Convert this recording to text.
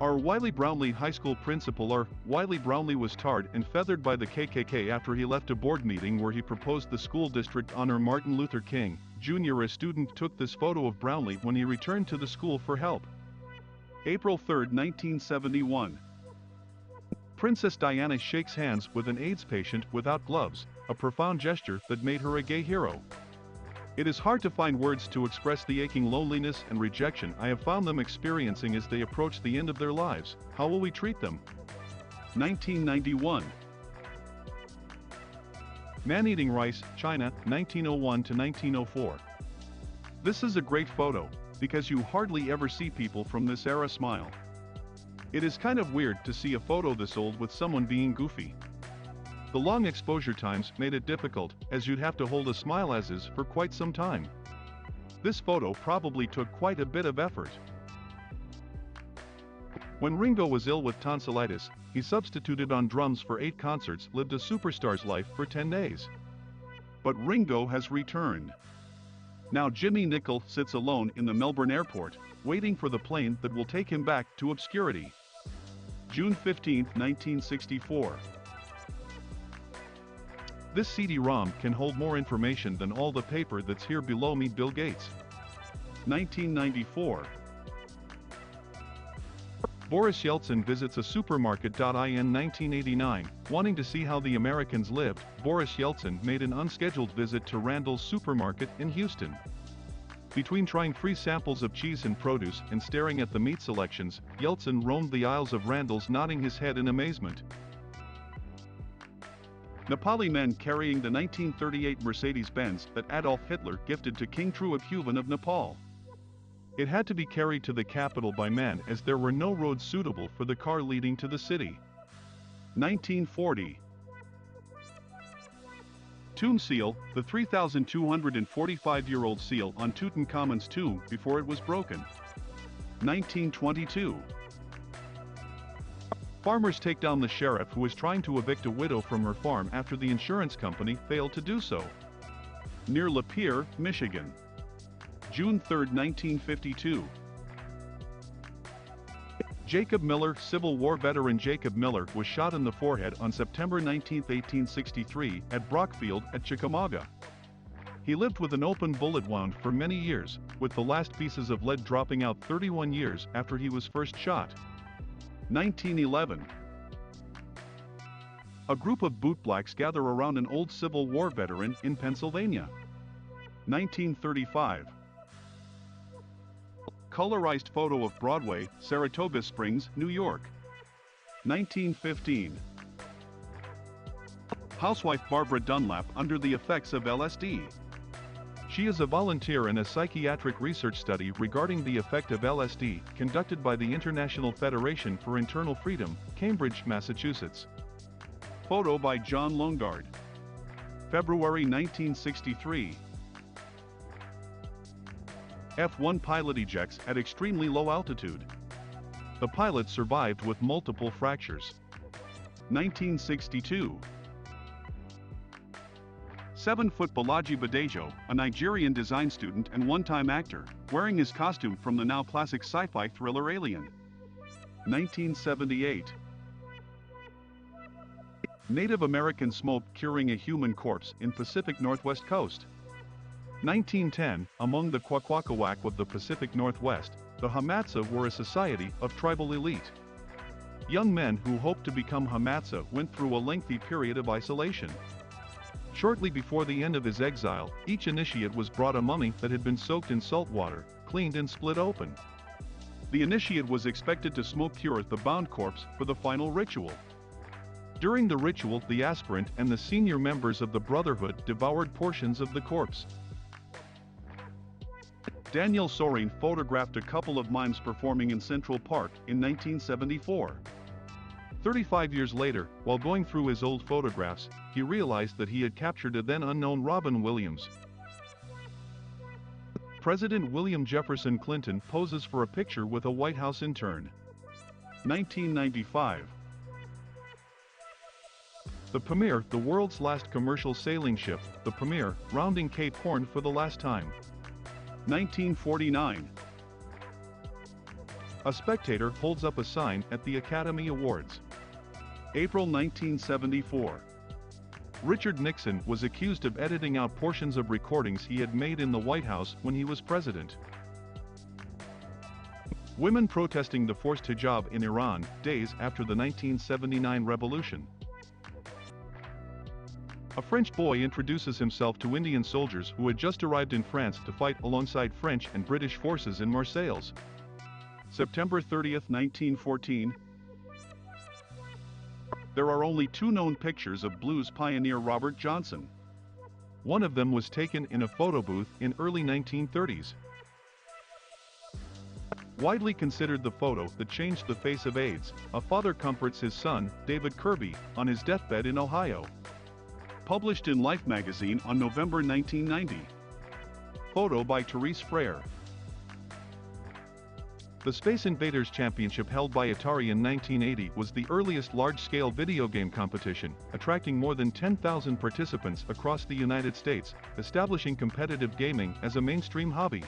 Our Wiley Brownlee High School principal R. Wiley Brownlee was tarred and feathered by the KKK after he left a board meeting where he proposed the school district honor Martin Luther King, Jr. A student took this photo of Brownlee when he returned to the school for help. April 3, 1971. Princess Diana shakes hands with an AIDS patient without gloves, a profound gesture that made her a gay hero. It is hard to find words to express the aching loneliness and rejection I have found them experiencing as they approach the end of their lives. How will we treat them? 1991. Man-eating rice, China, 1901 to 1904. This is a great photo, because you hardly ever see people from this era smile. It is kind of weird to see a photo this old with someone being goofy. The long exposure times made it difficult, as you'd have to hold a smile as is for quite some time. This photo probably took quite a bit of effort. When Ringo was ill with tonsillitis, he substituted on drums for 8 concerts, lived a superstar's life for 10 days. But Ringo has returned. Now Jimmy Nicol sits alone in the Melbourne airport, waiting for the plane that will take him back to obscurity. June 15, 1964. This CD-ROM can hold more information than all the paper that's here below me. Bill Gates. 1994. Boris Yeltsin visits a supermarket. In 1989, wanting to see how the Americans lived, Boris Yeltsin made an unscheduled visit to Randall's supermarket in Houston. Between trying free samples of cheese and produce and staring at the meat selections, Yeltsin roamed the aisles of Randall's, nodding his head in amazement. Nepali men carrying the 1938 Mercedes-Benz that Adolf Hitler gifted to King Trubhuvan of Nepal. It had to be carried to the capital by men as there were no roads suitable for the car leading to the city. 1940. Tomb seal, the 3,245-year-old seal on Tutankhamun's tomb before it was broken. 1922. Farmers take down the sheriff who is trying to evict a widow from her farm after the insurance company failed to do so. Near Lapeer, Michigan. June 3, 1952. Jacob Miller, Civil War veteran Jacob Miller, was shot in the forehead on September 19, 1863, at Brockfield at Chickamauga. He lived with an open bullet wound for many years, with the last pieces of lead dropping out 31 years after he was first shot. 1911. A group of bootblacks gather around an old Civil War veteran in Pennsylvania. 1935. Colorized photo of Broadway, Saratoga Springs, New York. 1915. Housewife Barbara Dunlap under the effects of LSD. She is a volunteer in a psychiatric research study regarding the effect of LSD, conducted by the International Federation for Internal Freedom, Cambridge, Massachusetts. Photo by John Longard. February 1963. F-1 pilot ejects at extremely low altitude. The pilot survived with multiple fractures. 1962. 7-foot Bolaji Badejo, a Nigerian design student and one-time actor, wearing his costume from the now classic sci-fi thriller Alien. 1978. Native American smoke curing a human corpse in Pacific Northwest coast. 1910, among the Kwakwaka'wakw of the Pacific Northwest, the Hamatsa were a society of tribal elite. Young men who hoped to become Hamatsa went through a lengthy period of isolation. Shortly before the end of his exile, each initiate was brought a mummy that had been soaked in salt water, cleaned and split open. The initiate was expected to smoke cure the bound corpse for the final ritual. During the ritual, the aspirant and the senior members of the Brotherhood devoured portions of the corpse. Daniel Sorin photographed a couple of mimes performing in Central Park in 1974. 35 years later, while going through his old photographs, he realized that he had captured a then unknown Robin Williams. President William Jefferson Clinton poses for a picture with a White House intern. 1995. The Pamir, the world's last commercial sailing ship, the Pamir, rounding Cape Horn for the last time. 1949. A spectator holds up a sign at the Academy Awards. April 1974. Richard Nixon was accused of editing out portions of recordings he had made in the White House when he was president. Women protesting the forced hijab in Iran, days after the 1979 revolution. A French boy introduces himself to Indian soldiers who had just arrived in France to fight alongside French and British forces in Marseilles. September 30, 1914. There are only two known pictures of blues pioneer Robert Johnson. One of them was taken in a photo booth in early 1930s. Widely considered the photo that changed the face of AIDS, a father comforts his son, David Kirby, on his deathbed in Ohio. Published in Life magazine on November 1990. Photo by Therese Frere. The Space Invaders Championship held by Atari in 1980 was the earliest large-scale video game competition, attracting more than 10,000 participants across the United States, establishing competitive gaming as a mainstream hobby.